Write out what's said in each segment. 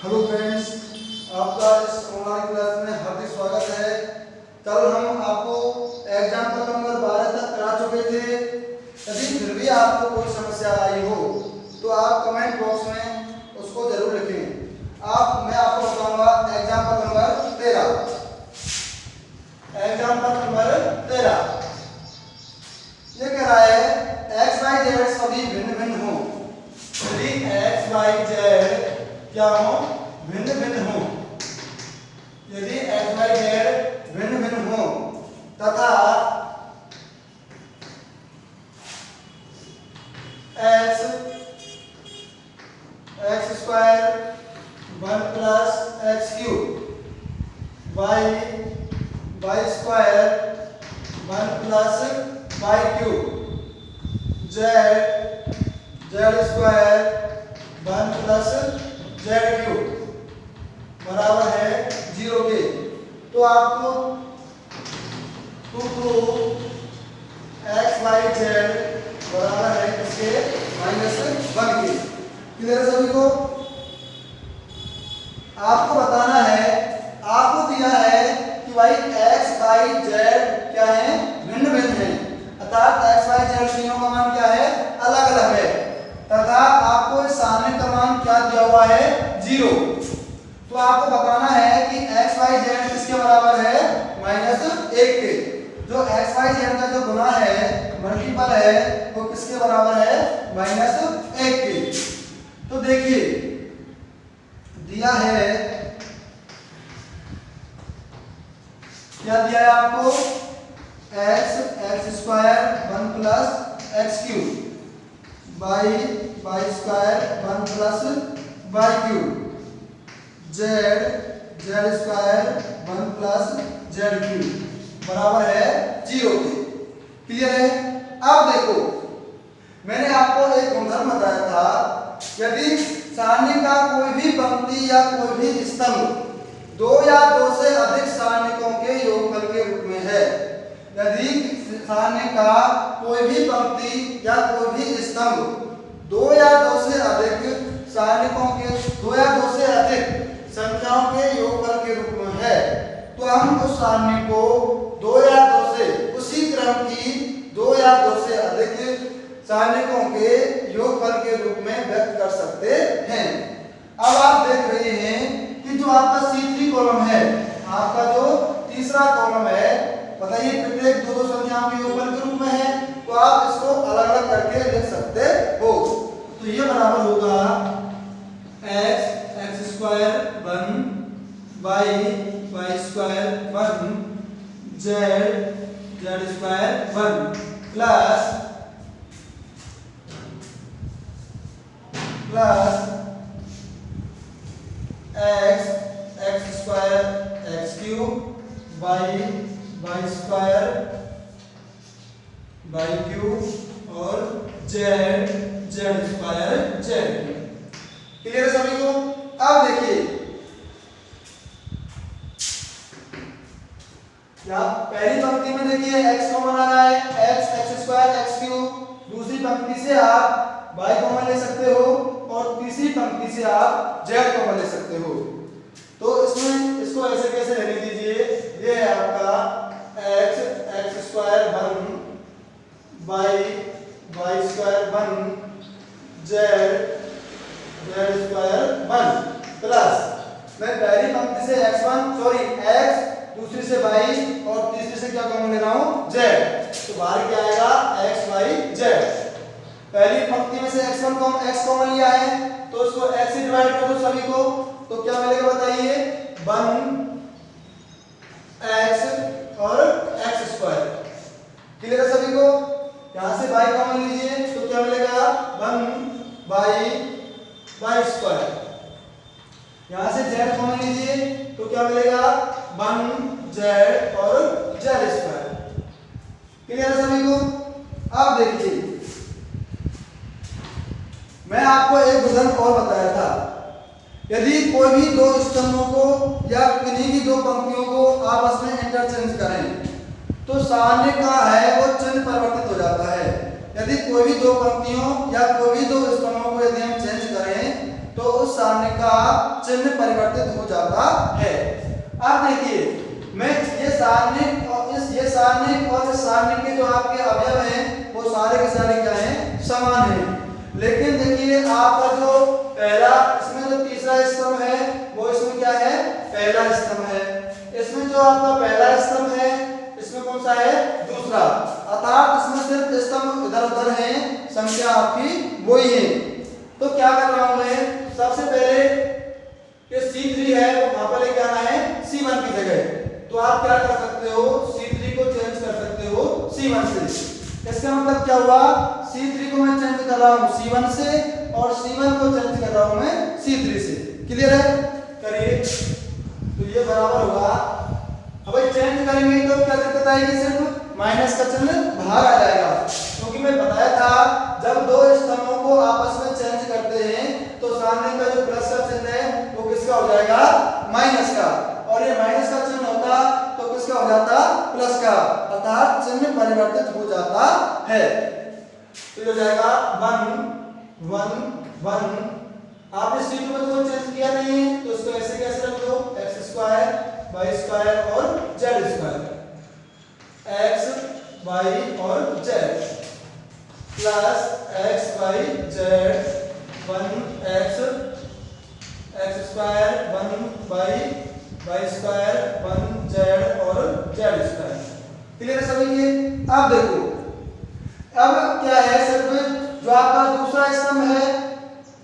Hello friends, आपका इस online class में हार्दिक स्वागत है। कल हम आपको एग्जाम्पल नंबर 12 तक करा चुके थे। यदि फिर भी आपको कोई समस्या आई हो तो आप कमेंट बॉक्स में उसको जरूर लिखें। मैं आपको बताऊंगा एग्जाम्पल नंबर 13। एग्जाम्पल नंबर 13 ये कह रहा है एक्स वाई जेड सभी भिन्न भिन्न हो। यदि एक्स वाई जेड क्या हो, भिन्न भिन्न हो। यदि एक्स वाई जेड भिन्न भिन्न हो तथा x square 1 plus x cube y square 1 plus y cube z square 1 plus z cube बराबर है 0 के। तो आपको एक्स वाई जेड बराबर है इसके -1 के। क्लियर है सभी को? आपको बताना है, आपको दिया है कि भाई एक्स वाई जेड क्या है, भिन्न भिन्न है, अर्थात एक्स वाई जेड तीनों का मान क्या है, अलग अलग है, तथा आपको इस सामने का मान क्या दिया हुआ है, 0। तो आपको बताना है कि एक्स वाई जेड किसके बराबर है, -1 के। जो एक्स वाई जेड का जो गुना है, मल्टीपल है, वो किसके बराबर है, -1 के। तो देखिए दिया है, क्या दिया है आपको, x square 1 plus x cube y square 1 plus y cube z square 1 plus z cube बराबर है 0 के। क्लियर है? अब देखो, मैंने आपको एक गुणधर्म बताया था, यदि सारणी का कोई भी पंक्ति या कोई भी स्तंभ 2 या 2 से अधिक सारणिकों के योगफल के रूप में है। यदि सारणी का कोई भी पंक्ति या कोई भी स्तंभ 2 या 2 से अधिक सारणिकों के 2 या 2 से अधिक संख्याओं के योगफल के रूप में है, तो हम उस सारणी को 2 या 2 से उसी क्रम की 2 या 2 से अधिक सारणिकों के योगफल के रूप में व्यक्त कर सकते हैं। अब आप देख रहे हैं कि जो आपका C3 कॉलम है, आपका जो तीसरा कॉलम है, बताइए प्रत्येक 2 संख्याओं के योगफल के रूप में है, तो आप इसको अलग अलग करके लिख सकते हो। तो ये बराबर होगा x square 1 y square 1 z square 1 plus x square x cube y square y cube और जेड स्क्वायर जेड। क्लियर है सभी को? अब देखिए, यहाँ पहली पंक्ति में देखिए x कॉमन आ रहा है, एक्स स्क्वायर एक्स क्यूब। दूसरी पंक्ति से आप y कॉमन ले सकते हो और तीसरी पंक्ति से आप z कॉमन ले सकते हो। तो इसमें इसको ऐसे कैसे रहने दीजिए, ये है आपका x square 1 y square 1 z square 1 plus, मैं पहली पंक्ति से x, दूसरी से y और तीसरी से क्या कॉमन ले रहा हूं, z। तो बाहर क्या आएगा, x y z। पहली पंक्ति में से x कॉमन लिया है, तो उसको x से डिवाइड कर दो सभी को, तो क्या मिलेगा बताइए, 1 x और x स्क्वायर। क्लियर है सभी को? यहां से y कॉमन लीजिए तो क्या मिलेगा, 1 वाई स्क्वायर। यहां से z कॉमन लीजिए तो क्या मिलेगा, 1 जेड और जेड स्क्वायर। क्लियर है सभी को? अब देखिए, मैं आपको एक उदाहरण और बताया था, यदि कोई भी 2 स्तंभों को या किन्हीं भी 2 पंक्तियों को आपस में इंटरचेंज करें तो सारणी का है वो चिन्ह परिवर्तित हो जाता है। यदि कोई भी 2 पंक्तियों या कोई भी 2 स्तंभों को यदि हम चेंज करें तो उस सारणी का चिन्ह परिवर्तित हो जाता है। अब देखिए मैं ये सारणी और इस सारणी के जो आपके अवयव हैं वो सारे के सारे क्या हैं, समान हैं। लेकिन देखिए आपका जो पहला इसमें जो तीसरा स्तंभ है वो इसमें क्या है, पहला स्तंभ है। इसमें जो आपका पहला स्तंभ है इसमें कौन सा है, दूसरा। अर्थात इसमें सिर्फ स्तंभ इधर उधर हैं, संख्या आपकी वही है। तो क्या कर रहा हूं मैं, सबसे पहले ये C3 है वो वहां पर लेके आना है C1 की जगह। तो आप क्या कर सकते हो, C3 को चेंज कर सकते हो C1 से। इसका मतलब क्या हुआ, C3 को मैं चेंज कर रहा हूं C1 से और C1 को चेंज कर रहा हूं मैं C3 से। क्लियर है, करिए। तो ये बराबर होगा, अब चेंज करेंगे तो क्या दिक्कत आएगी, सिर्फ माइनस का चिन्ह बाहर आ जाएगा। क्योंकि मैं बताया था जब दो स्तंभों को आपस में चेंज करते हैं तो सामने का जो प्लस का चिन्ह है वो किसका हो जाएगा, माइनस का, और ये माइनस का चिन्ह होता तो किसका हो जाता, प्लस का। अर्थात चिन्ह परिवर्तित हो जाता है। तो ये हो जाएगा 1 1 1। आपने C2 में तो चेंज किया नहीं है तो इसको ऐसे कैसे रख दो, x² y² और z², x y और z plus x y z 1x x² 1 y y² 1 z और z²। क्लियर है सभी ये। अब देखो, अब क्या है, सिर्फ जो आपका दूसरा स्तंभ है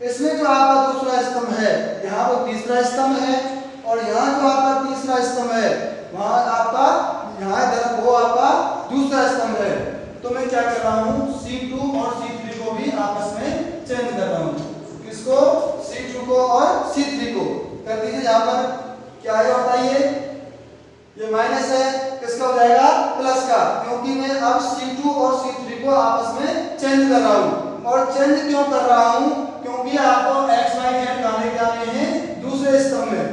इसमें जो आपका दूसरा स्तंभ है यहाँ पर तीसरा स्तंभ है और यहाँ जो आपका तीसरा स्तंभ है वहां आपका यहाँ इधर वो आपका दूसरा स्तंभ है। तो मैं क्या कर रहा हूँ, C2 और C3 को भी आपस में चेंज कर रहा हूँ। किसको, C2 को और C3 को कर दीजिए। यहाँ पर क्या है बताइए, ये माइनस है, किसका हो जाएगा, प्लस का, क्योंकि मैं अब C2 और C3 को आपस में चेंज कर रहा हूँ। और चेंज क्यों कर रहा हूँ, क्योंकि आपको x y z लाने के आने हैं दूसरे स्तंभ में।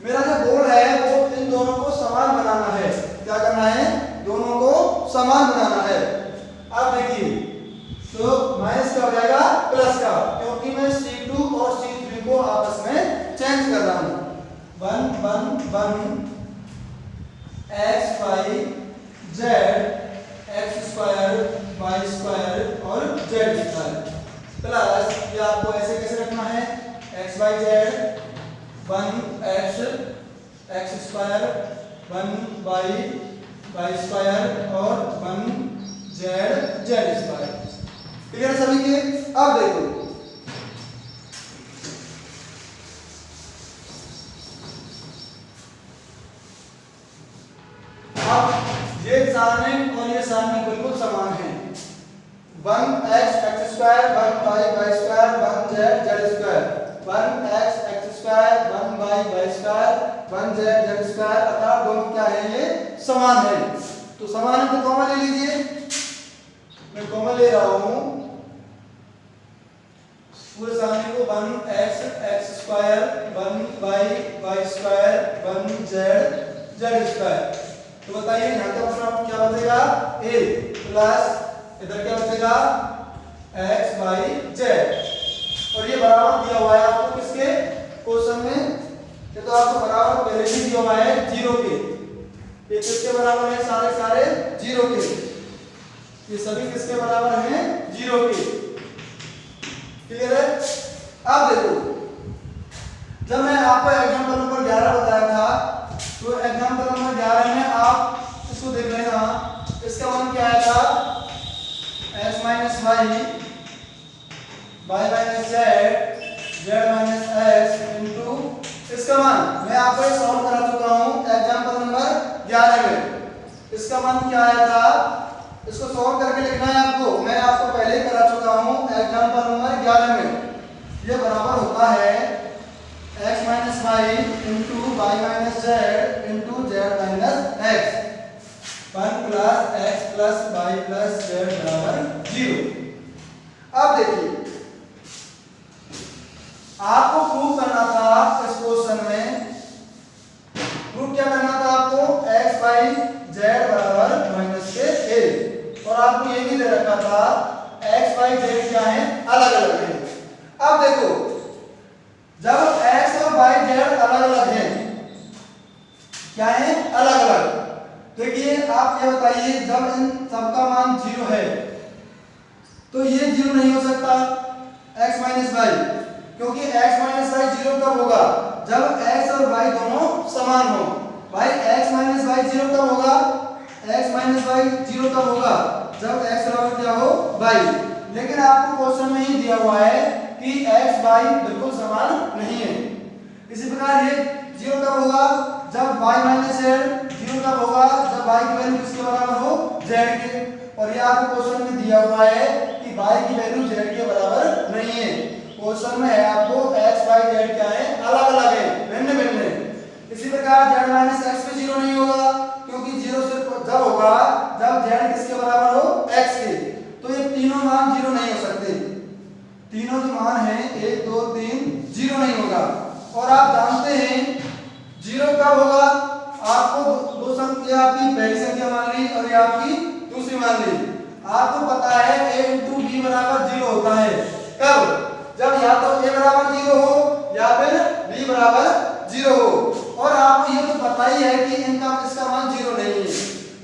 मेरा जो गोल है वो इन दोनों को समान बनाना है। क्या करना है, दोनों को समान बनाना है। अब देखिए तो माइनस क्या हो जाएगा, प्लस का, क्योंकि मैं C2 और C3 को आपस में चेंज कर रहा हूँ। 1 1 1 x y z x² y² और z² प्लस ये आपको ऐसे कैसे रखना है, x y z 1x x² 1 y y² और 1 z z²। क्लियर सभी के। अब देखो अब ये सारणी और ये सारणी बिल्कुल समान है। 1x x² 1 y y² 1 z z², 1x x² 1 y y² 1 z z², अर्थात दोनों क्या है, ये समान है। तो समान है तो कॉमन ले लीजिए। मैं कॉमन ले रहा हूं पूरे सारणी को, 1x x² 1 y y² 1 z z²। तो बताइए यहाँ का क्या बचेगा, a प्लस इधर क्या बचेगा, x y z। और ये बराबर दिया हुआ है आपको किसके, क्वेश्चन में। ये तो आपको बराबर पहले ही दिया हुआ है 0 के। ये किसके बराबर है, सारे सारे 0 के। ये सभी किसके बराबर हैं, 0 के। क्लियर है। अब देखो जब मैं आपको एग्जांपल नंबर 11 बताया था तो एग्जांपल नंबर 11 में आप इसको देख लेना। इसका मान क्या आया था, x minus y minus z z minus x into, इसका मान मैं आपको ये सॉल्व करा चुका हूँ एग्जांपल नंबर 11 में। इसका मान क्या आया था, इसको सॉल्व करके लिखना है आपको, मैं आपको पहले ही करा चुका हूँ एग्जांपल नंबर 11 में। ये बराबर होता है x minus y into y minus z into z minus x, 1 plus x plus y plus z बराबर 0। अब देखिए आपको प्रूव करना था इस क्वेश्चन में, प्रूव क्या करना था आपको, x y z बराबर माइनस के a, और आपको ये भी दे रखा था x y z क्या है, अलग अलग है। अब देखो क्या है, अलग अलग। देखिए आप ये बताइए, जब इन सबका मान 0 है तो ये 0 नहीं हो सकता x माइनस वाई, क्योंकि x माइनस वाई 0 कब होगा, जब x और y दोनों समान हो। भाई x माइनस वाई 0 कब होगा, x माइनस वाई 0 कब होगा, जब x बराबर क्या हो, y। लेकिन आपको क्वेश्चन में ही दिया हुआ है कि x y बिल्कुल समान नहीं है। इसी प्रकार ये 0 कब होगा, जब y माइनस z, 0 कब होगा, जब y की वैल्यू किसके बराबर हो, z के। और ये आपको क्वेश्चन में दिया हुआ है कि y की वैल्यू z के बराबर नहीं है। क्वेश्चन में है आपको x y z क्या है, अलग अलग है, भिन्न भिन्न है। इसी प्रकार z माइनस x पे 0 नहीं होगा, क्योंकि 0 सिर्फ जब होगा जब z किसके बराबर हो, x के। तो ये तीनों मान 0 नहीं हो सकते, तीनों जो मान है 1 2 3 0 नहीं होगा। और आप जानते हैं 0 कब होगा, आपको दो संख्या, आपकी पहली संख्या मान ली और ये आपकी दूसरी मान ली। आपको पता है a × b बराबर 0 होता है, कब, जब या तो a बराबर 0 हो या फिर b बराबर 0 हो। और आपको ये तो पता ही है कि इनका इसका मान 0 नहीं है,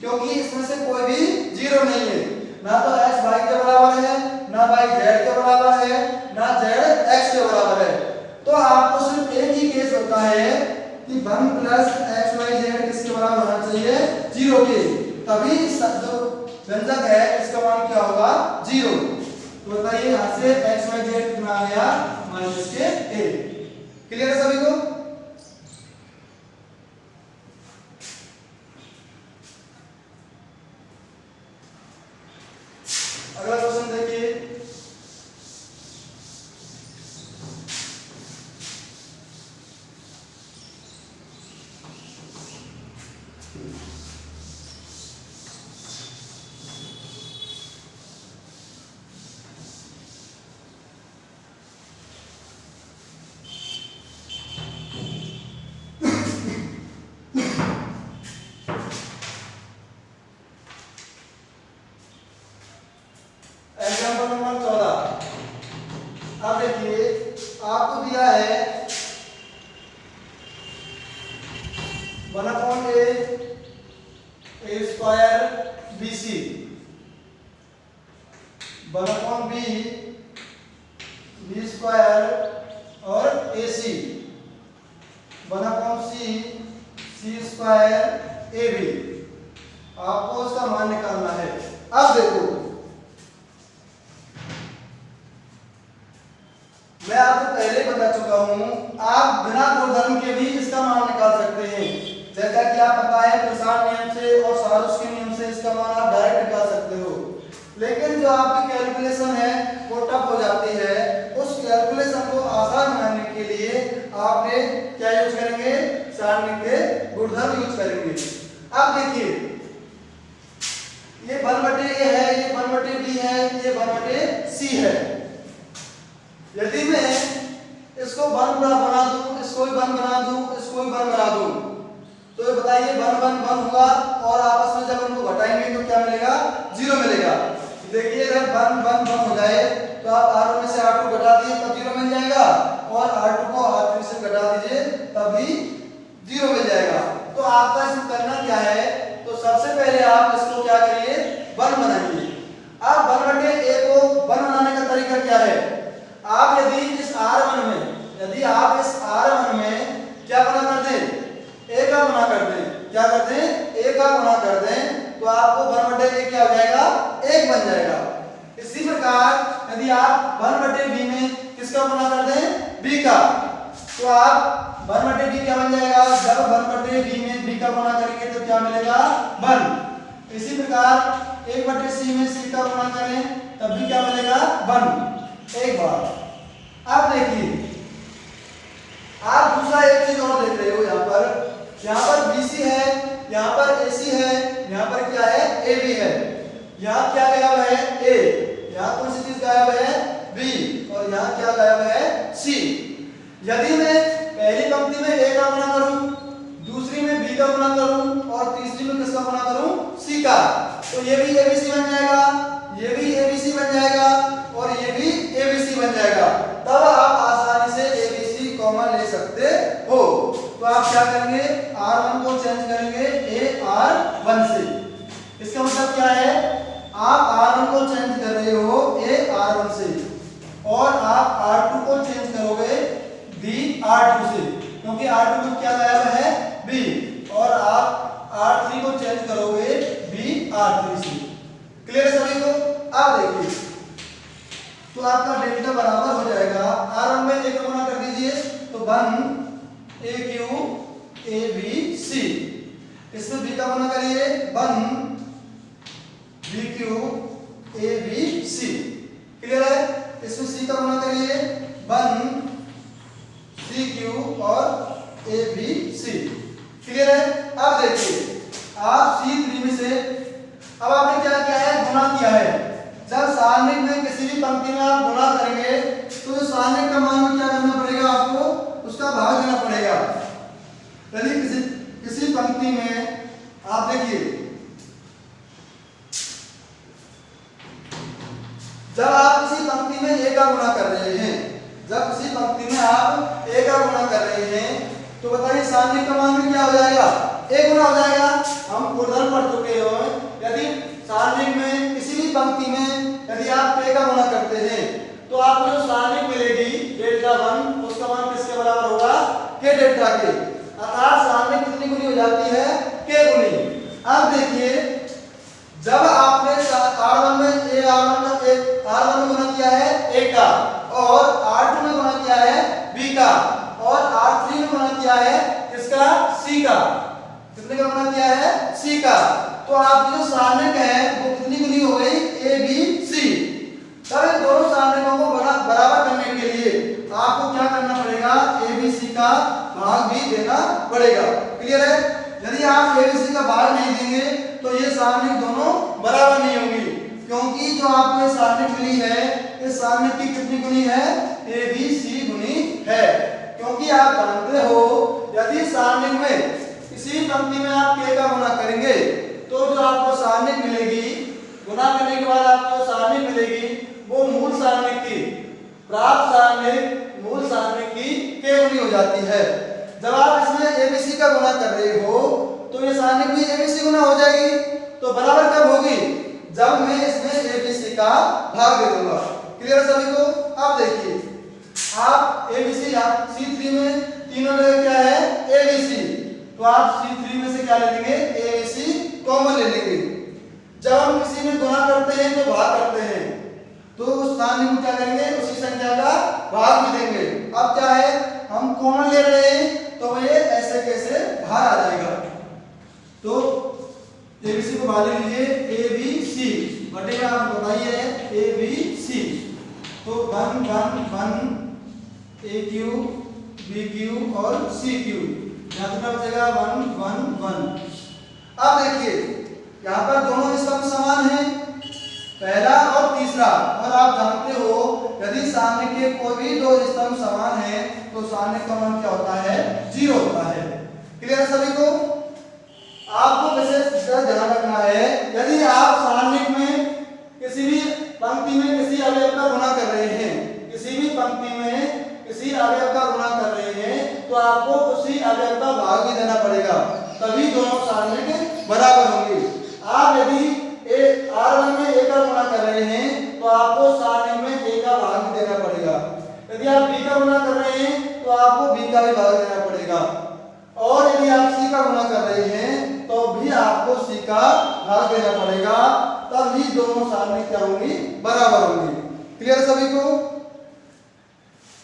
क्योंकि इसमें से कोई भी 0 नहीं है, ना तो x y के बराबर है, ना y z के बराबर है, ना z x के बराबर है। तो आपको सिर्फ एक ही केस होता है कि 1 प्लस x y z किसके बराबर होना चाहिए, 0 के, तभी जो व्यंजक है इसका मान क्या होगा, 0। तो बताइए यहाँ से x y z कितना आ गया, माइनस के a। क्लियर है सभी को। अगला क्वेश्चन देखिए, एग्जाम्पल नंबर 14। अब देखिए आपको दिया है 1/a square bc, 1/b b square और ac, 1/c c square ab। आपको उसका मान निकालना है। अब देखो मैं आपको पहले ही बता चुका हूं, आप बिना गुणधर्म के भी इसका मान निकाल सकते हैं। जैसा कि आप पता है प्रसार नियम से और सारोस के नियम से इसका मान आप डायरेक्ट निकाल सकते हो। लेकिन जो आपकी कैलकुलेशन है वो टफ हो जाती है, उस कैलकुलेशन को आसान बनाने के लिए आपने क्या यूज करेंगे, सारणी के गुणधर्म यूज करेंगे। अब देखिए ये 1/a है, ये 1/b है, ये 1/c है। यदि मैं इसको 1 बना दूं, इसको भी 1 बना दूं, इसको भी 1 बना दूं, तो ये बताइए 1 1 1 होगा और आपस में जब इनको घटाएंगे तो क्या मिलेगा, 0 मिलेगा। देखिए जब 1 1 1 हो जाए तो आप r1 में से r2 घटा दिए तब 0 मिल जाएगा, और r2 को r3 से घटा दीजिए तब भी 0 मिल जाएगा। तो आपका इसमें करना क्या है, तो सबसे पहले आप इसको क्या करिए, 1 बनाइए। अब 1/a को 1 बनाने का तरीका क्या है, आप यदि इस R1 में, यदि आप इस R1 में क्या बना कर दें, a का गुना कर दें, क्या कर दें, a का गुना कर दें, तो आपको 1/a क्या हो जाएगा, 1 बन जाएगा। इसी प्रकार यदि आप 1/b में किसका गुना कर दें, b का, तो आप 1/b क्या बन जाएगा, जब 1/b में b का गुना करेंगे तो क्या मिलेगा, 1। इसी प्रकार 1/c में c का गुना करें तब भी क्या मिलेगा, 1। एक बार अब देखिए आप दूसरा एक चीज और देख रहे हो, यहाँ पर BC है, यहाँ पर AC है, यहाँ पर क्या है, AB है। यहाँ क्या गायब है, A, यहाँ कौन सी चीज गायब है, B, और यहाँ क्या गायब है, C। यदि मैं पहली पंक्ति में A का गुना करूं, दूसरी में B का गुना करूं और तीसरी में किसका गुना करूं, C का, तो ये भी ABC बन जाएगा, ये भी ABC बन जाएगा और ये भी ABC बन जाएगा। तब आप आसानी से ABC कॉमन ले सकते हो। तो आप क्या करेंगे, R1 को चेंज क्या है, आप R1 को चेंज कर रहे हो A R1 से और आप R2 को चेंज करोगे B R2 से, क्योंकि R2 में क्या लाया हुआ है B, और आप R3 को चेंज करोगे B R3 से। क्लियर सभी को? आप देखिए तो आपका डेल्टा बराबर हो जाएगा, R1 में एक गुना कर दीजिए तो 1 AQ ABC, इसमें B का गुना करिए 1 BQ ABC। क्लियर है? इसमें C का गुना करिए 1 CQ और ABC। क्लियर है? अब देखिए आप C3 में से अब आपने क्या किया है, गुणा किया है। जब सारणिक में किसी भी पंक्ति में आप गुणा करेंगे तो जो सारणिक का मान क्या करना पड़ेगा, आपको उसका भाग देना पड़ेगा। यदि किसी पंक्ति में आप देखिए, जब आप किसी पंक्ति में a का गुणा कर रहे हैं, जब किसी पंक्ति में आप a का गुणा कर रहे हैं तो बताइए सारणिक का मान क्या हो जाएगा, a गुना हो जाएगा। हम उदाहरण पढ़ चुके हो, यदि सारणिक में किसी भी पंक्ति में यदि आप a का गुणा करते हैं तो आपको जो सारणिक मिलेगी डेल्टा 1, उसका मान किसके बराबर होगा, k डेल्टा के, अर्थात सारणिक कितनी गुनी हो जाती है, k गुनी। अब देखिए जब आपने R1 में R1 में गुणा किया है A का, और R2 में गुणा किया है B का, और R3 में गुणा किया है किसका, C का, कितने का गुणा किया है, C का, तो आपकी जो सारणिक है वो कितनी गुनी हो गई, ABC। तब इन दोनों सारणिकों को बराबर करने के लिए आपको क्या करना पड़ेगा, ABC का भाग भी देना पड़ेगा। क्लियर है? यदि आप ABC का भाग नहीं देंगे तो ये सारणिक दोनों बराबर नहीं होंगी, क्योंकि जो आपको सारणिक मिली है इस सारणिक की कितनी गुनी है, ABC गुनी है। क्योंकि आप जानते हो यदि सारणिक में किसी पंक्ति में आप k का गुणा करेंगे तो जो आपको सारणिक मिलेगी, गुणा करने के बाद आपको सारणिक मिलेगी वो मूल सारणिक की, प्राप्त सारणिक मूल सारणिक की k गुनी हो जाती है। जब आप इसमें ABC का गुणा कर रहे हो तो ये सारणिक भी ABC गुना हो जाएगी। तो बराबर कब होगी, जब मैं इसमें ABC का भाग दे दूंगा। क्लियर सभी को? अब देखिए आप ABC, आप C3 में तीनों जगह क्या है, ABC, तो आप C3 में से क्या ले लेंगे, ABC कॉमन ले लेंगे। जब हम किसी में गुणा करते हैं तो भाग करते हैं तो उस सारणिक में क्या करेंगे, उसी संख्या का भाग भी देंगे। अब क्या है, हम कॉमन ले रहे हैं तो ये ऐसे कैसे बाहर आ जाएगा। तो ABC को भाग ले लीजिए, ABC बटे में आप बताइए ABC, तो 1 1 1 AQ BQ और CQ, यहाँ कितना बचेगा 1 1 1। अब देखिए यहाँ पर दोनों स्तंभ समान हैं, पहला और तीसरा, और आप जानते हो यदि सारणिक के कोई भी दो स्तंभ समान हैं तो सारणिक का मान क्या होता है, 0 होता है। क्लियर है सभी को? आपको विशेष ध्यान रखना है, यदि आप सारणिक में किसी भी पंक्ति में किसी अवयव का गुणा कर रहे हैं, किसी भी पंक्ति में किसी अवयव का गुणा कर रहे हैं तो आपको उसी अवयव का भाग भी देना पड़ेगा, तभी दोनों सारणिक बराबर होंगे। आप यदि R1 में A का गुणा कर रहे हैं तो आपको सारणिक में A का भाग भी देना पड़ेगा। यदि आप B का गुणा कर रहे हैं तो आपको B का भी भाग देना पड़ेगा, और यदि आप C का गुणा कर रहे हैं तो भी आपको C का भाग देना पड़ेगा, तब ही दोनों सारणिक क्या होंगी, बराबर होंगी। क्लियर सभी को?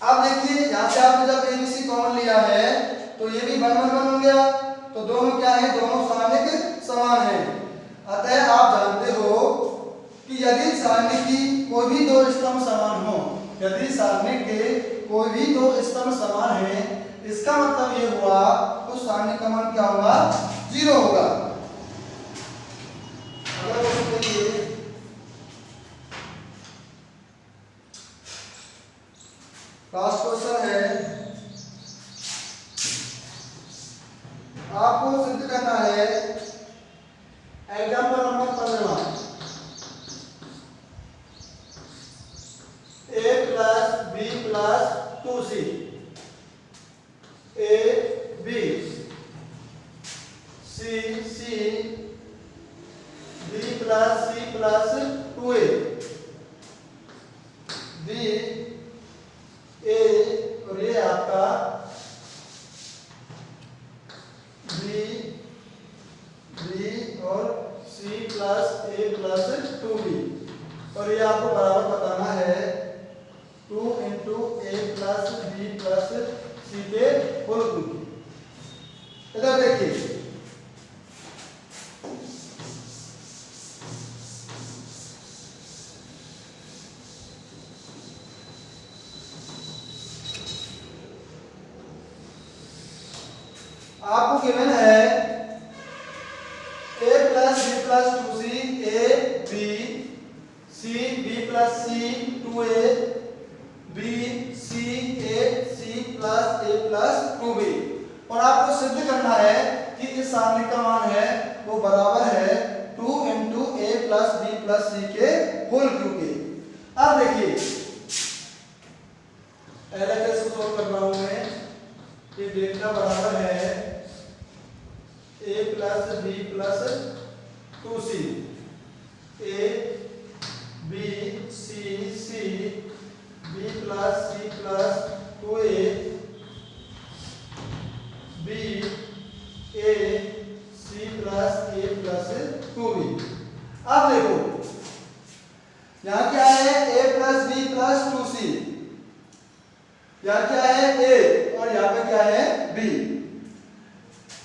अब देखिए यहाँ से आपने जब ABC कॉमन लिया है तो ये भी 1 1 1 हो गया, तो दोनों क्या है, दोनों सारणिक समान है। अतः आप जानते हो कि यदि सारणिक की कोई भी दो स्तंभ समान हो, यदि सारणिक के कोई भी दो स्तंभ समान है, इसका मतलब ये हुआ उस सारणिक का मान क्या होगा, 0 होगा। अगर देखिए लास्ट क्वेश्चन है, आपको सिद्ध करना है example number 15, A plus B plus 2C, A B C C B plus c plus 2a, b a और ये आपका बी और C plus a plus 2b, और ये आपको बराबर बताना है 2 into a plus b plus c के होल क्यूब। इधर देखिए आपको गिवन है a plus b plus 2c a b c b plus c 2a b c a c plus a plus 2b, और आपको सिद्ध करना है कि इस सामने का मान है वो बराबर है 2 into a plus b plus c के होल क्यूब के। अब देखिए LHS को सोल्व कर रहा हूं मैं, ये डेल्टा बराबर है a plus b plus 2c a b c c b plus c plus 2a b a c plus a plus 2b। अब देखो यहाँ क्या है a plus b plus 2c, यहाँ क्या है a और यहाँ पे क्या है b।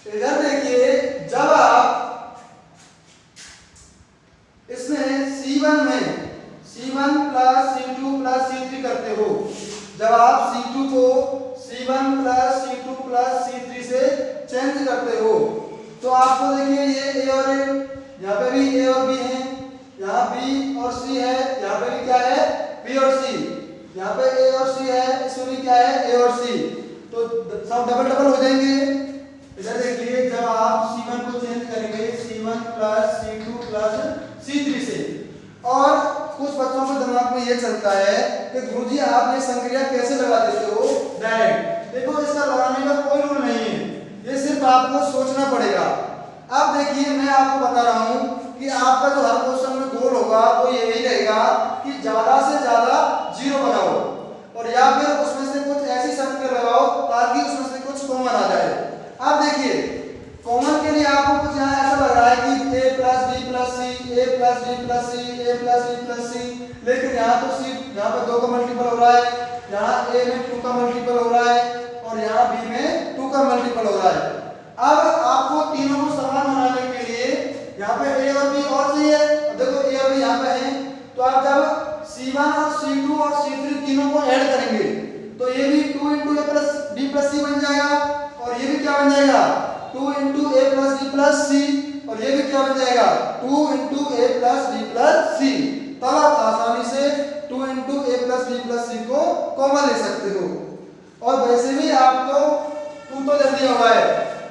इधर देखिए जब आप इसमें C1 में C1 plus C2 plus C3 करते हो, जब आप C2 को C1 plus C2 plus C3 से चेंज करते हो तो आपको देखिए ये A और A, यहाँ पे भी A और B है, यहाँ B और C है, यहाँ पे भी क्या है B और C, यहाँ पे A और C है, इसमें भी क्या है A और C, तो सब डबल डबल हो जाएंगे। इधर देखिए जब आप C1 को चेंज करेंगे C1 plus C2 plus C3 से, और कुछ बच्चों के दिमाग में ये चलता है कि गुरुजी आप ये संक्रिया कैसे लगा देते हो डायरेक्ट। देखो इसका लगाने का कोई रूल नहीं है, ये सिर्फ आपको सोचना पड़ेगा। अब देखिए मैं आपको बता रहा हूँ कि आपका जो हर क्वेश्चन में गोल होगा वो यही रहेगा कि ज्यादा से ज्यादा जीरो बनाओ, और या फिर उसमें से कुछ ऐसी संख्या लगाओ ताकि उसमें से कुछ कॉमन आ जाए। अब देखिए कॉमन के लिए आपको कुछ यहाँ ऐसा लग रहा है कि a plus b plus c a plus b plus c a plus b plus c, लेकिन यहाँ तो सी यहाँ पे 2 का मल्टीपल हो रहा है, यहाँ a में 2 का मल्टीपल हो रहा है और यहाँ b में 2 का मल्टीपल हो रहा है। अब आपको तीनों को समान बनाने के लिए यहाँ पे a और b और चाहिए। अब देखो a और b यहाँ पे है, तो आप जब C1 और C2 और C3 तीनों को ऐड करेंगे तो ये भी 2 into a plus b plus सी बन जाएगा, और ये भी क्या बन जाएगा 2 into a plus b plus c, और ये भी क्या बन जाएगा 2 into a plus b plus सी। तब आप आसानी से 2 into a plus b plus सी को कॉमन ले सकते हो, और वैसे भी आपको 2 तो जल्दी हुआ है,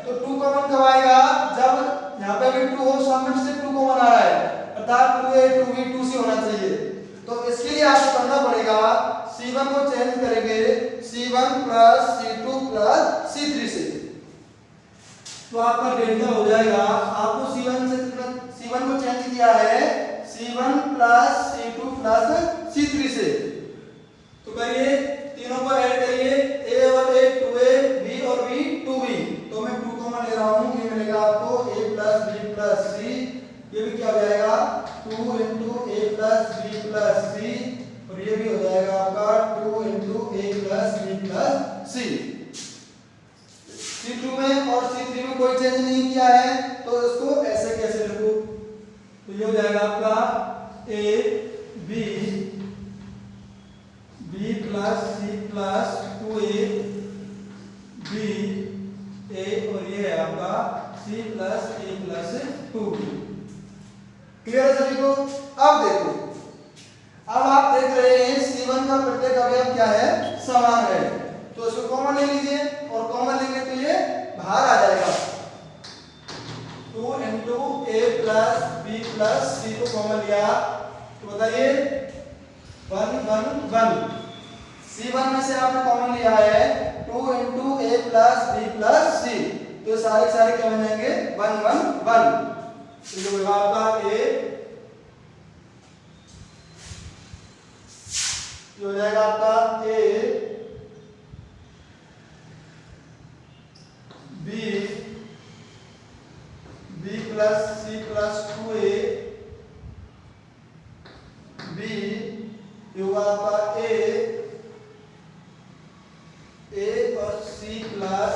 तो 2 कॉमन कब आएगा जब यहाँ पे भी 2 हो, सामने से 2 कॉमन आ रहा है, अर्थात 2a 2b 2c होना चाहिए। तो इसके लिए आपको करना पड़ेगा C1 को चेंज करेंगे C1 plus C2 plus C3 से, तो आपका डेल्टा हो जाएगा। आपको C1 को चेंज किया है C1 plus C2 plus C3 से, तो करिए तीनों को ऐड करिए a और a 2a b और b 2b, तो मैं 2 कॉमन ले रहा हूँ, ये मिलेगा आपको a plus b plus c, ये भी क्या हो जाएगा 2 into a plus b plus c, और ये भी हो जाएगा आपका 2 into a plus b plus C. C2 में और C3 में कोई चेंज नहीं किया है, तो इसको ऐसे कैसे लिखो, तो ये हो जाएगा आपका a b b plus c plus 2a b a, और ये है आपका c plus a plus 2b। Clear है सभी को? अब देखो, अब आप देख रहे हैं C1 का प्रत्येक अवयव क्या है समान है, तो इसको कॉमन ले लीजिए, और कॉमन लेंगे तो ये बाहर आ जाएगा 2 into a plus b plus सी को कॉमन लिया तो बताइए 1 1 1। C1 में से आपने कॉमन लिया है 2 into a plus b plus सी, तो सारे सारे क्या बन जाएंगे 1 1 1। तो जो होगा आपका a हो जाएगा आपका a b plus c plus 2a b, ये हुआ आपका ए और C plus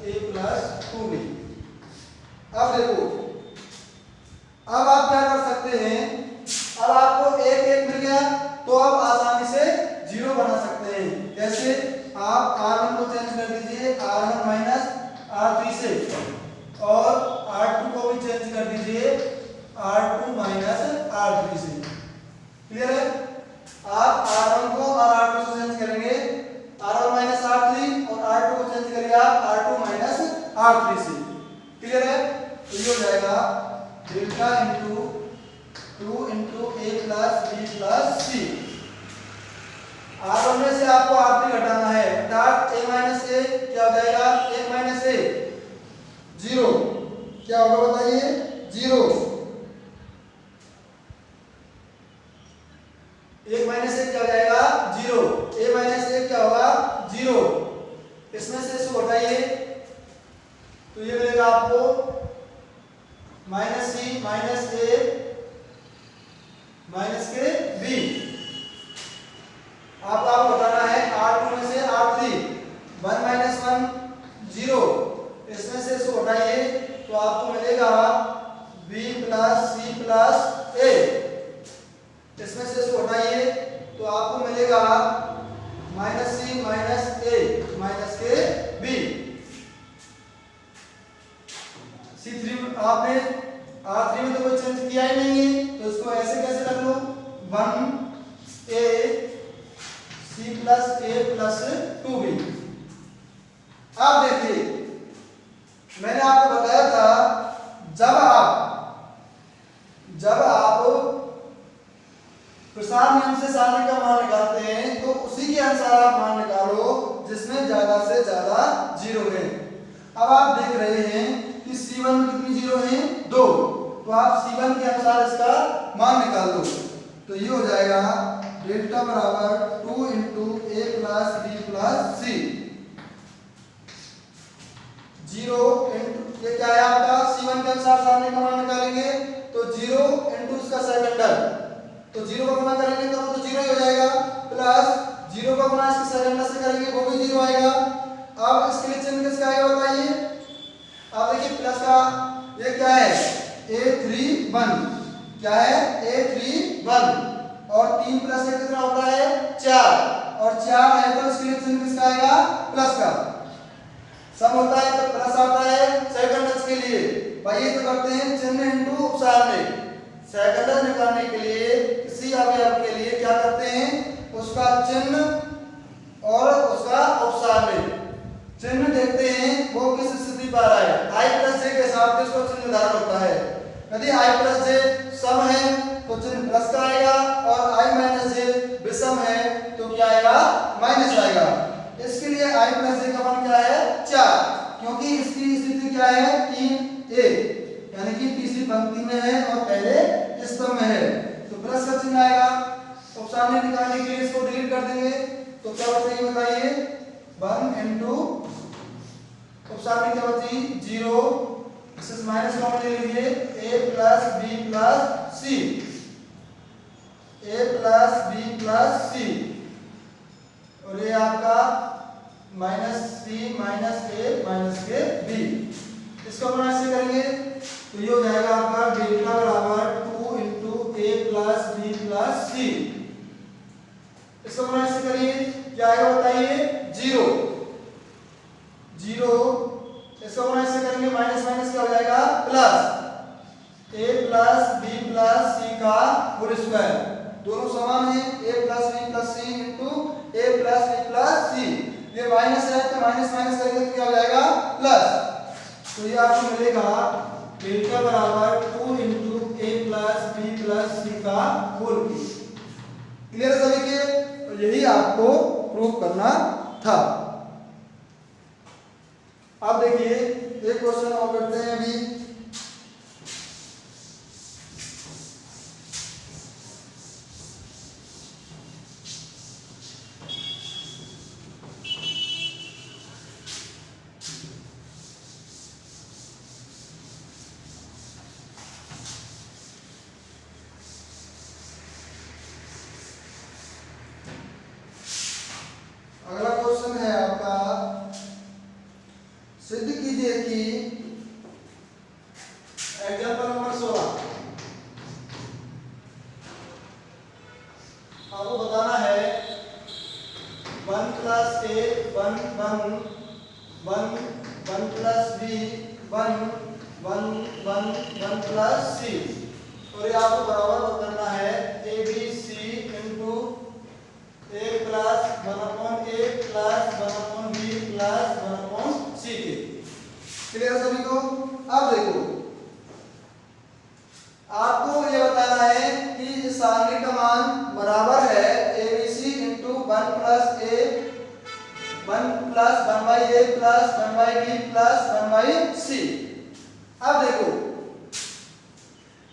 a plus 2b। अब देखो, अब आप क्या कर सकते हैं, अब आपको एक एक मिल गया तो आप आसानी से जीरो बना सकते हैं। कैसे? आप R1 को चेंज कर दीजिए R1 माइनस R3 से, और R2 को भी चेंज कर दीजिए R2 माइनस R3 से। क्लियर है? आप R1 को और R2 से चेंज करेंगे R1 माइनस R3, और R2 को चेंज करिए आप R2 माइनस R3 से। क्लियर है? तो ये हो जाएगा delta into 2 into a plus b plus C. R1 में से आपको R3 घटाना है, अर्थात a माइनस ए क्या हो जाएगा, 1 माइनस ए 0, क्या होगा बताइए, 0। 1 माइनस ए क्या हो जाएगा, 0। a माइनस ए क्या होगा, 0। इसमें से इसको घटाइए तो ये मिलेगा आपको minus c minus a minus के बी। आपको बताना है R2 में से R3, 1 माइनस 1 0, इसमें से इसको हटाइए तो आपको मिलेगा B प्लस सी प्लस ए। इसमें से इसको हटाइए तो आपको मिलेगा minus c minus a minus के बी। C3 आपने R3 में तो कोई चेंज किया ही नहीं है, तो इसको ऐसे कैसे रख लो, 1 ए C plus a plus 2b। अब देखिए, मैंने आपको बताया था जब आप प्रसार नियम से सारणी का मान निकालते हैं तो उसी के अनुसार आप मान निकालो जिसमें ज्यादा से ज्यादा जीरो है। अब आप देख रहे हैं कि C1 में कितनी जीरो है, 2, तो आप C1 के अनुसार इसका मान निकाल दो। तो ये हो जाएगा डेल्टा बराबर 2 into a plus b plus C. 0 into ये क्या है आपका, C1 के अनुसार सारणी का मान निकालेंगे तो 0 इंटू उसका सेकेंडर, तो 0 का गुना करेंगे तो वो तो 0 ही हो जाएगा, प्लस 0 का गुना इसके सेकेंडर से करेंगे वो भी 0 आएगा। अब इसके लिए चिन्ह किसका आएगा बताइए। अब देखिए प्लस का ये क्या है, A31, क्या है, A31, और 3 प्लस 1 कितना होता है, 4, और 4 है तो इसके लिए चिन्ह किसका आएगा, प्लस का। सम होता है तो प्लस आता है सेकंडर्स के लिए। भाई ये तो करते हैं चिन्ह इंटू उपसारणी। सेकंडर निकालने के लिए किसी अवयव के लिए क्या करते हैं, उसका चिन्ह और उसका उपसारणी। चिन्ह देखते हैं वो किस स्थिति पर आ रहा है, i प्लस जे के हिसाब से उसका चिन्ह निर्धारण होता है। यदि i प्लस जे सम है तो चिन्ह प्लस का आएगा, और i माइनस जे विषम है तो क्या आएगा, माइनस आएगा। इसके लिए i प्लस जे का मान क्या है, 4, क्योंकि इसकी स्थिति क्या है, 3a, यानी कि तीसरी पंक्ति में है और पहले स्तंभ में है, तो प्लस का चिन्ह आएगा। उपसारणी निकालने के लिए इसको डिलीट कर देंगे तो क्या बचेगी बताइए, 1 इंटू उपसारणी क्या बची, 0, इससे माइनस कॉमन ले लीजिए, a plus b plus c, a plus b plus c, और ये आपका minus c minus a minus के बी। इसको गुणा से करेंगे तो ये हो जाएगा आपका डेल्टा बराबर 2 into a plus b plus सी। इसको गुणा से करिए क्या आएगा बताइए, 0, 0। इसको गुणा से करेंगे माइनस माइनस क्या हो जाएगा, plus a plus b plus c का होल स्क्वायर। दोनों समान है, a plus b plus c into a plus b plus c. ये माइनस है तो माइनस माइनस करेंगे तो क्या हो जाएगा, प्लस। तो ये आपको मिलेगा डेल्टा बराबर 2 into a plus b plus c का होल क्यूब। क्लियर है सभी के? तो यही आपको प्रूव करना था। अब देखिए एक क्वेश्चन और करते हैं अभी। एग्जाम्पल नंबर 16 आपको बताना है 1 plus a 1 1 1 1 plus b 1 1 1 1 plus c, और ये आपको बराबर करना है a b c into a plus 1 upon a plus 1 upon b plus 1 upon c के। क्लियर सभी को? अब देखो आपको ये बताना है कि इस सारणी का मान बराबर है a b c into 1 plus a 1 plus 1 by a plus 1 by b plus 1 by c. अब देखो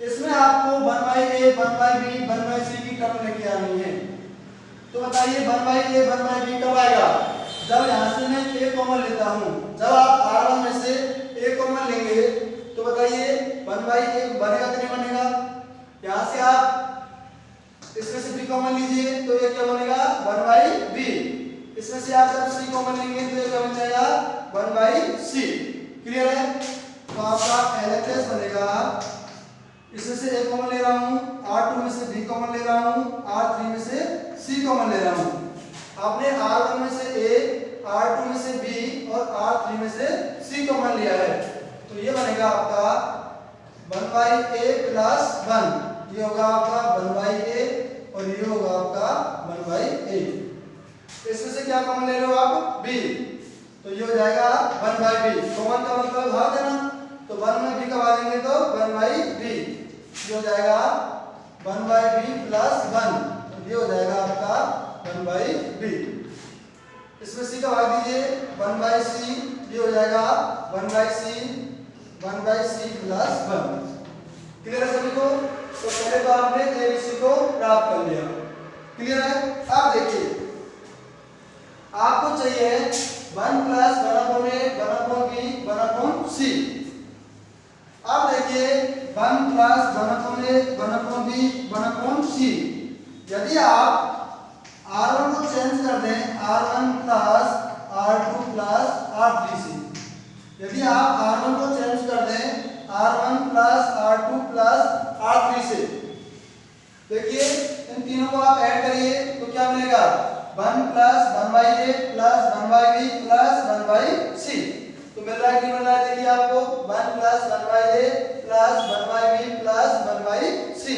इसमें आपको 1 by a 1 by b 1 by c की टर्म लेके आनी है। तो बताइए 1 बाई ए 1 बाई बी कब आएगा? जब यहाँ से मैं ए कॉमन लेता हूँ। जब आप R1 में से ए कॉमन लेंगे तो बताइए 1 बाई ए बनेगा कि नहीं बनेगा? यहाँ से आप इसमें से बी कॉमन लीजिए तो ये क्या बनेगा 1 बाई बी। इसमें से आप जब सी कॉमन लेंगे तो ये क्या बन जाएगा 1 बाई सी। क्लियर है? तो आपका LHS बनेगा, इसमें से ए कॉमन ले रहा हूँ, R2 में से बी कॉमन ले रहा हूँ, R3 में से सी कॉमन ले रहा हूँ। आपने R1 में से ए, R2 में से बी और R3 में से सी कॉमन लिया है, तो ये बनेगा आपका 1 बाई ए प्लस 1, ये होगा आपका 1 बाई ए और ये होगा आपका 1 बाई ए। इसमें से क्या कॉमन ले रहे हो आप? बी, तो ये हो जाएगा 1 बाई बी। कॉमन का मतलब भाग देना, तो 1 में बी कमा देंगे तो 1 बाई बी, ये हो जाएगा 1 बाई बी प्लस 1, ये हो जाएगा आपका 1 बाई बी। इसमें सी का भाग दीजिए 1 बाई सी, ये हो जाएगा 1 by c 1 by c plus 1। Clear है सभी को? तो पहले तो आपने ए बी सी को प्राप्त कर लिया। क्लियर है? अब देखिए आपको चाहिए 1 प्लस 1 अपॉन ए 1 अपॉन बी 1 अपॉन सी। अब देखिए 1 प्लस 1 अपॉन ए 1 अपॉन बी 1 अपॉन सी, यदि आप R1 को चेंज कर दें R1 plus R2 plus R3 से, यदि आप R1 को चेंज कर दें R1 plus R2 plus R3 से, देखिए इन तीनों को आप ऐड करिए तो क्या मिलेगा 1 plus 1 by a plus 1 by b plus 1 by c. तो मिल रहा है कि मिल रहा है? देखिए आपको 1 plus 1 by a plus 1 by b plus 1 by c.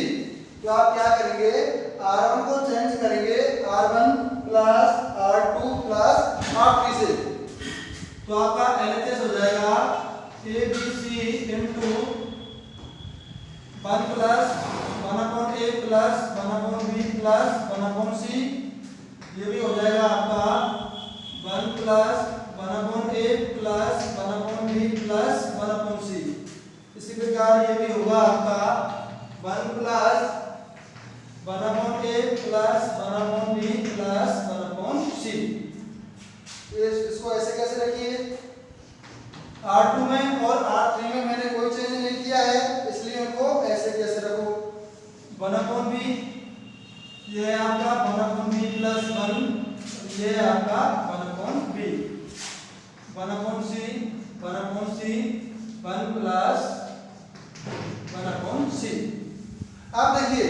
तो आप क्या करेंगे R1 को चेंज करेंगे R1 plus R2 plus R3 से, तो आपका LHS हो जाएगा a b c into 1 plus 1 upon a plus 1 upon b plus 1 upon c, ये भी हो जाएगा आपका 1 plus 1 upon a plus 1 upon b plus 1 upon c. इसी प्रकार ये भी होगा आपका 1 plus 1 upon a plus 1 upon b plus 1 upon c. इसको ऐसे कैसे रखिए? R2 में और R3 में मैंने कोई चेंज नहीं किया है, इसलिए उनको ऐसे कैसे रखो 1 अपॉन बी, ये है आपका 1 अपॉन बी प्लस 1, ये है आपका 1 upon b, 1 upon c 1 upon c 1 plus 1 upon सी। अब देखिए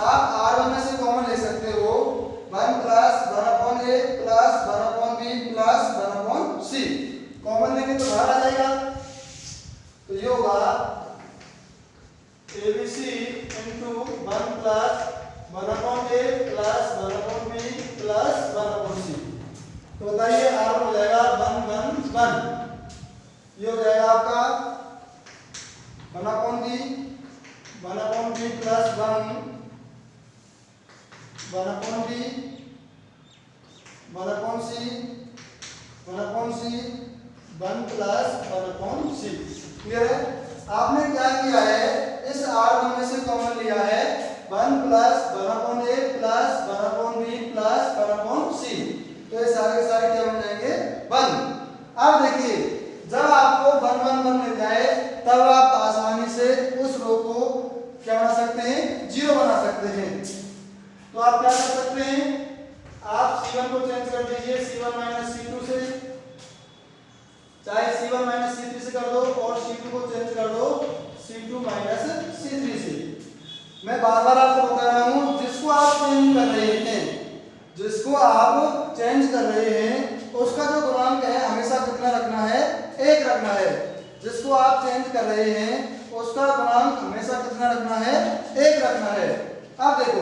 आप R1 में से कॉमन ले सकते हो 1 plus 1 upon a plus 1 upon b plus 1 upon c. Common लेंगे तो बाहर आ जाएगा, तो ये होगा a b c into 1 plus 1 upon a plus 1 upon b plus 1 upon c. तो बताइए R हो जाएगा 1 1 1, ये हो जाएगा आपका 1 upon b 1 upon b plus 1 1 upon b 1 upon c 1 upon c 1 plus 1 upon c. Clear है? आपने क्या किया है, इस R1 में से कॉमन लिया है 1 plus 1 upon a plus 1 upon b plus 1 upon c, तो ये सारे के सारे क्या बन जाएंगे 1। अब देखिए जब आपको 1 1 1 मिल जाए तब आप आसानी से उस रो को क्या बना सकते हैं 0 बना सकते हैं। तो आप क्या कर सकते हैं, आप C1 को चेंज कर दीजिए C1 माइनस C2 से, चाहे C1 माइनस C3 से कर दो और C2 को चेंज कर दो C2 माइनस C3 से। मैं बार बार आपको बता रहा हूँ, जिसको आप चेंज कर रहे हैं, जिसको आप चेंज कर रहे हैं उसका जो गुणांक है हमेशा कितना रखना है, 1 रखना है। जिसको आप चेंज कर रहे हैं उसका गुणांक हमेशा कितना रखना है, 1 रखना है। अब देखो,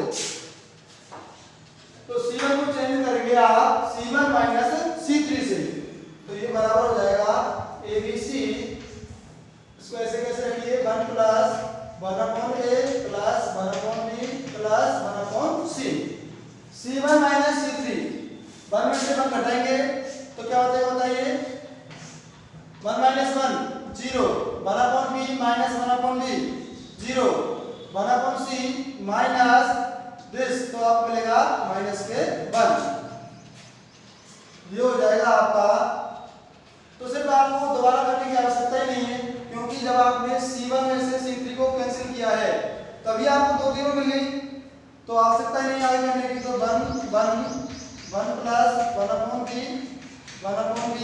तो C1 को चेंज करेंगे आप C1 माइनस C3 से, तो ये बराबर हो जाएगा ABC, इसको ऐसे कैसे रखिए, 1 plus 1/a plus 1/b plus 1/c। C1 minus C3 1 में से 1 घटाएंगे तो क्या होता है बताइए, 1 minus 1 0, 1/b minus 1/b 0, 1/c minus this, तो आपको मिलेगा माइनस के 1। ये हो जाएगा आपका। तो सिर्फ आपको दोबारा करने की आवश्यकता ही नहीं है, क्योंकि जब आपने C1 में से C3 को कैंसिल किया है तभी आपको 2 0 मिल गई, तो आवश्यकता नहीं आगे करने की। तो 1 plus 1/b 1/b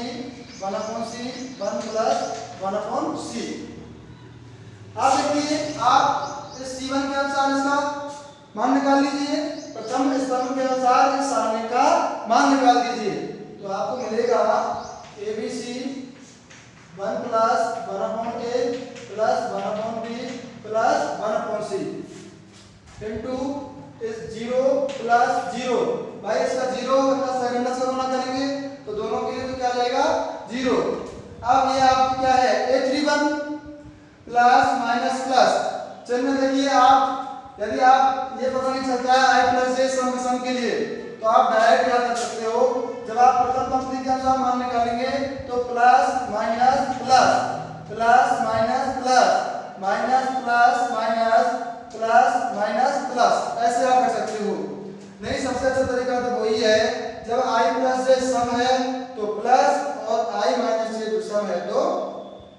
1/c 1 plus 1/c। आप देखिए, आप इस C1 के अनुसार इसका मान निकाल लीजिए, प्रथम स्तंभ के अनुसार इस सारणी का मान निकाल दीजिए, तो आपको मिलेगा ABC 1 plus 1/a plus 1/b plus 1/c into इस 0 प्लस 0। भाई इसका 0 का सेकंड से गुणा करेंगे तो दोनों के लिए तो क्या जाएगा 0। अब ये आपको क्या है, A31 प्लस माइनस प्लस चिन्ह देखिए आप, यदि आप ये पता नहीं चलता है I प्लस J सम के लिए, तो आप डायरेक्ट क्या कर सकते हो, जब आप प्रथम पंक्ति के अनुसार मान निकालेंगे तो plus minus plus plus minus plus minus plus minus plus minus plus ऐसे आप कर सकते हो। नहीं, सबसे अच्छा तरीका तो वही है, जब I प्लस J सम है तो प्लस और I माइनस J सम है तो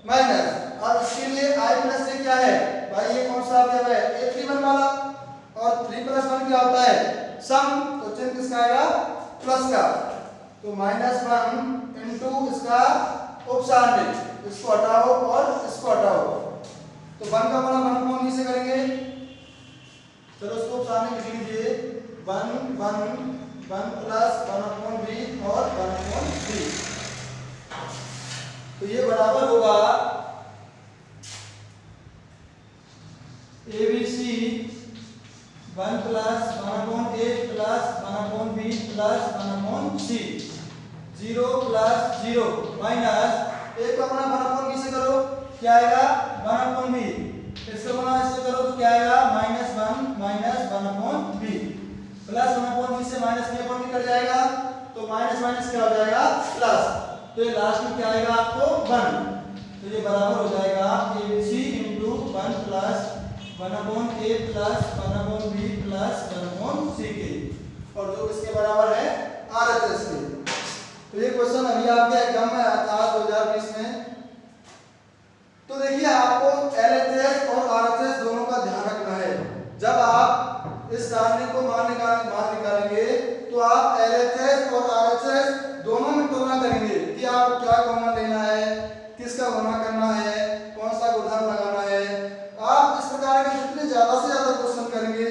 माइनस। और इसके लिए I प्लस J क्या है भाई, ये कौन सा अवयव है, A31 वाला, और 3 प्लस 1 क्या होता है, सम, तो चिन्ह किसका आएगा, प्लस का, तो -1 इनटू इसका उपसारणी, इसको हटाओ और इसको हटाओ, तो 1 का बड़ा 1/b से करेंगे, चलो इसको उपसारणी लिख लीजिए, 1 प्लस 1/b और 1/b, तो ये बराबर होगा ABC 1 plus 1/a plus 1/b plus 1/c 0 plus 0 minus 1 का गुणा 1/b से करो क्या आएगा 1/b, इससे गुणा इससे करो तो क्या आएगा -1 माइनस 1/b प्लस 1/b से माइनस b कट जाएगा तो माइनस माइनस क्या हो जाएगा प्लस, तो ये लास्ट में क्या आएगा आपको 1, तो ये बराबर हो जाएगा ABC * 1 plus 1/a plus 1/b plus 1/c के, और जो इसके बराबर है RHS के। तो ये क्वेश्चन अभी आपके एग्जाम में आया था 2020 में। तो देखिए आपको LHS और RHS दोनों का ध्यान रखना है। जब आप इस सारणी को मान निकालेंगे तो आप LHS और RHS दोनों में तुलना करेंगे कि आपको क्या कॉमन लेना है, किसका गुणा करना है, कौन सा गुणधर्म लगाना है। आप इस प्रकार के जितने ज्यादा से ज्यादा क्वेश्चन करेंगे,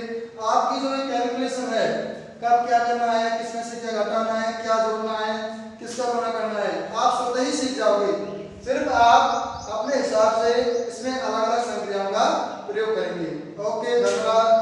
आपकी जो कैलकुलेशन है, कब क्या करना है, किसमें से क्या घटाना है, क्या जोड़ना है, किसका गुणा करना है, आप स्वतः ही सीख जाओगे। सिर्फ आप अपने हिसाब से इसमें अलग अलग संक्रियाओं का प्रयोग करेंगे। ओके, धन्यवाद।